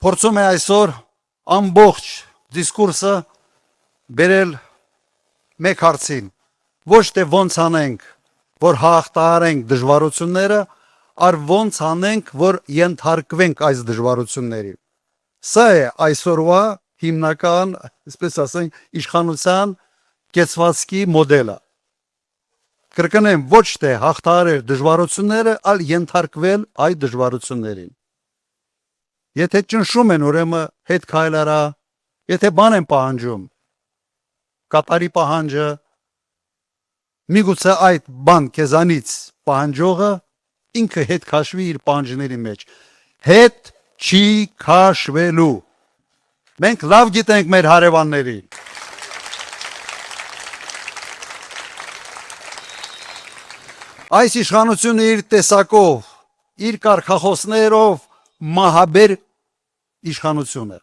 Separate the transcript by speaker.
Speaker 1: փորձում է այսօր ամբողջ դիսկուրսը բերել մեկ հարցին, ոչ թե ոնց անենք, որ հաղթահարենք դժվարությունները, այլ ոնց անենք, որ ենթարկվենք այս դժվարություններին։ Սա է այսօրվա հիմնական, այսպես ասենք, իշխանության կեցվածքի մոդելը։ Կրկնեմ, ոչ թե հաղթահարել դժվարությունները, այլ ենթարկվել այդ դժվարություններին։ Եթե ճնշում են, ուրեմն հետ քայլ արա, եթե բան են պահանջում, կատարի պահանջը, միգուցե այդ բան քեզանից պահանջողը ինքը հետ քաշվի իր պահանջների մեջ։ Հետ չի քաշվելու։ Մենք լավ գիտենք մեր հարևանների։ Այս իշխանությունը իր տեսակով, իր կարգախոսներով մահաբեր իշխանություն է։